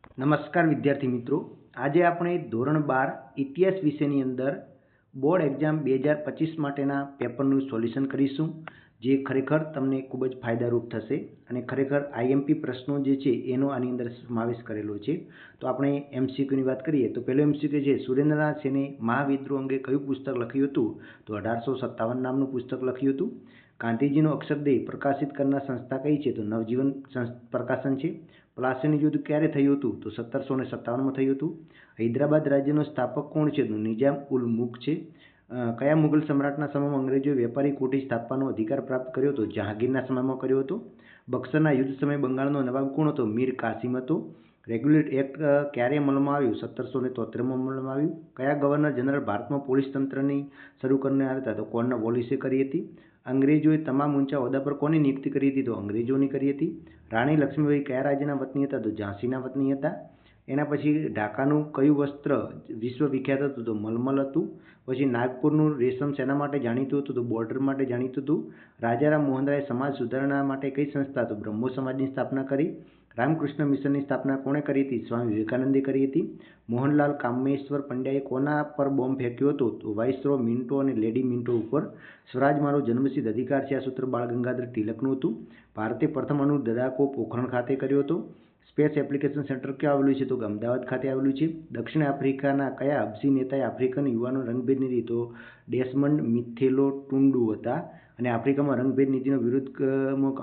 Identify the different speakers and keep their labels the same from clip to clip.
Speaker 1: નમસ્કાર વિદ્યાર્થી મિત્રો, આજે આપણે ધોરણ 12 ઇતિહાસ વિષયની અંદર બોર્ડ એક્ઝામ 2025 માટેના પેપરનું સોલ્યુશન કરીશું, જે ખરેખર તમને ખૂબ જ ફાયદારૂપ થશે અને ખરેખર આઈએમપી પ્રશ્નો જે છે એનો આની અંદર સમાવેશ કરેલો છે. તો આપણે એમસીક્યુની વાત કરીએ તો પહેલો એમસીક્યુ છે, સુરેન્દ્રનાથ સેને મહાવિદ્રોહ અંગે કયું પુસ્તક લખ્યું હતું? તો 1857 નામનું પુસ્તક લખ્યું હતું. ગાંધીજીનો અક્ષરદેહ પ્રકાશિત કરનાર સંસ્થા કઈ છે? તો નવજીવન પ્રકાશન છે. પ્લાસીનું યુદ્ધ ક્યારે થયું હતું? તો 1757માં થયું હતું. હૈદરાબાદ રાજ્યનો સ્થાપક કોણ છે? તો નિઝામ ઉલ મુલ્ક છે. કયા મુગલ સમ્રાટના સમયમાં અંગ્રેજોએ વેપારી કોઠી સ્થાપવાનો અધિકાર પ્રાપ્ત કર્યો હતો? જહાંગીરના સમયમાં કર્યો હતો. બક્સરના યુદ્ધ સમયે બંગાળનો નવાબ કોણ હતો? મીર કાસિમ હતો. રેગ્યુલેટ એક્ટ ક્યારે અમલમાં આવ્યું? 1773માં અમલમાં આવ્યું. કયા ગવર્નર જનરલ ભારતમાં પોલીસ તંત્રની શરૂ કરનાર હતા? તો કોર્નવોલિસે કરી હતી. અંગ્રેજોએ તમામ ઊંચા હોદ્દા પર કોની નિયુક્તિ કરી હતી? તો અંગ્રેજોની કરી હતી. રાણી લક્ષ્મીબાઈ કયા રાજ્યના વતની હતા? તો ઝાંસીના વતની હતા. એના પછી ઢાકાનું કયું વસ્ત્ર વિશ્વ વિખ્યાત હતું? તો મલમલ હતું. પછી નાગપુરનું રેશમ શેના માટે જાણીતું હતું? તો બોર્ડર માટે જાણીતું હતું. રાજારામ મોહનરાય સમાજ સુધારણા માટે કઈ સંસ્થા? તો બ્રહ્મો સમાજની સ્થાપના કરી. રામકૃષ્ણ મિશનની સ્થાપના કોણે કરી હતી? સ્વામી વિવેકાનંદે કરી હતી. મોહનલાલ કામેશ્વર પંડ્યાએ કોના પર બોમ્બ ફેંક્યો હતો? તો વાઇસરોય મિન્ટો અને લેડી મિન્ટો ઉપર. સ્વરાજ મારો જન્મસિદ્ધ અધિકાર છે આ સૂત્ર બાળ ગંગાધર તિલકનું હતું. ભારતે પ્રથમ અણુ લડાકો પોખરણ ખાતે કર્યો હતો. સ્પેસ એપ્લિકેશન સેન્ટર ક્યાં આવેલું છે? તો અમદાવાદ ખાતે આવેલું છે. દક્ષિણ આફ્રિકાના કયા અબજી નેતાએ આફ્રિકન યુવાનો રંગભેદ નીતિ? તો ડેસમન્ડ મિથેલો ટુંડુ હતા. અને આફ્રિકામાં રંગભેદ નીતિનો વિરુદ્ધ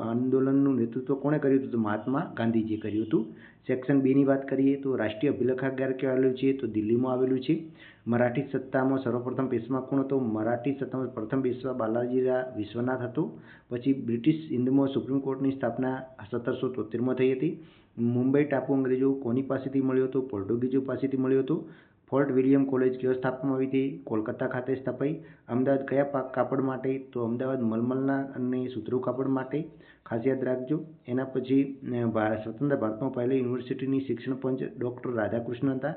Speaker 1: આંદોલનનું નેતૃત્વ કોણે કર્યું હતું? તો મહાત્મા ગાંધીજીએ કર્યું હતું. સેક્શન 2 ની વાત કરીએ તો રાષ્ટ્રીય અભિલેખાગાર ક્યાં આવેલું છે? તો દિલ્હીમાં આવેલું છે. મરાઠી સત્તામાં સર્વપ્રથમ પેશવા કોણ હતો? મરાઠી સત્તામાં પ્રથમ પેશવા બાલાજી વિશ્વનાથ હતો. પછી બ્રિટિશ હિન્દમાં સુપ્રીમ કોર્ટની સ્થાપના 1773માં થઈ હતી. મુંબઈ ટાપુ અંગ્રેજો કોની પાસેથી મળ્યો હતો? પોર્ટુગીઝો પાસેથી મળ્યો હતો. ફોર્ટ વિલિયમ કોલેજ ક્યાં સ્થાપવામાં આવી હતી? કોલકાતા ખાતે સ્થાપાઈ. અમદાવાદ કયા કાપડ માટે? તો અમદાવાદ મલમલના અને સુતરું કાપડ માટે. ખાસ યાદ રાખજો. એના પછી સ્વતંત્ર ભારતમાં પહેલી યુનિવર્સિટીની શિક્ષણ પંચ ડૉક્ટર રાધાકૃષ્ણન હતા.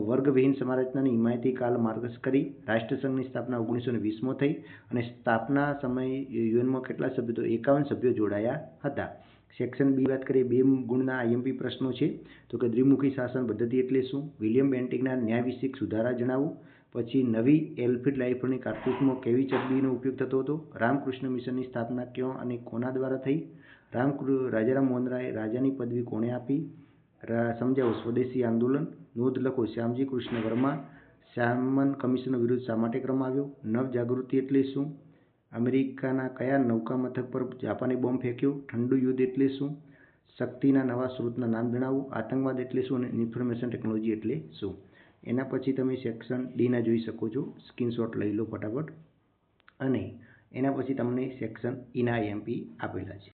Speaker 1: વર્ગવિહીન સમારચનાની હિમાયતી કાર્લ માર્ક્સ કરી. રાષ્ટ્રસંઘની સ્થાપના 1920માં થઈ. અને સ્થાપના સમયે યુએનમાં કેટલા સભ્યો? તો 51 સભ્યો જોડાયા હતા. સેક્શન 2 વાત કરીએ, 2 ગુણના આઈએમપી પ્રશ્નો છે. તો કે દ્વિમુખી શાસન પદ્ધતિ એટલે શું? વિલિયમ બેન્ટિકના ન્યાય વિષયક સુધારા જણાવો. પછી નવી એલફિડ રાઇફલની કારતૂસમાં કેવી ચરબીનો ઉપયોગ થતો હતો? રામકૃષ્ણ મિશનની સ્થાપના ક્યાં અને કોના દ્વારા થઈ? રાજારામ મોહન રાય રાજાની પદવી કોણે આપી? સમજાવો સ્વદેશી આંદોલન. નોંધ લખો શ્યામજી કૃષ્ણ વર્મા. સાયમન કમિશન વિરુદ્ધ શા માટે કરવામાં આવ્યો? નવ જાગૃતિ એટલે શું? અમેરિકાના કયા નૌકા મથક પર જાપાને બોમ્બ ફેંક્યો? ઠંડુ યુદ્ધ એટલે શું? શક્તિના નવા સ્ત્રોતના નામ જણાવો. આતંકવાદ એટલે શું? અને ઇન્ફોર્મેશન ટેકનોલોજી એટલે શું? એના પછી તમે સેક્શન ડીના જોઈ શકો છો. સ્ક્રીનશોટ લઈ લો ફટાફટ. અને એના પછી તમને સેક્શન ઈના આઈએમપી આપેલા છે.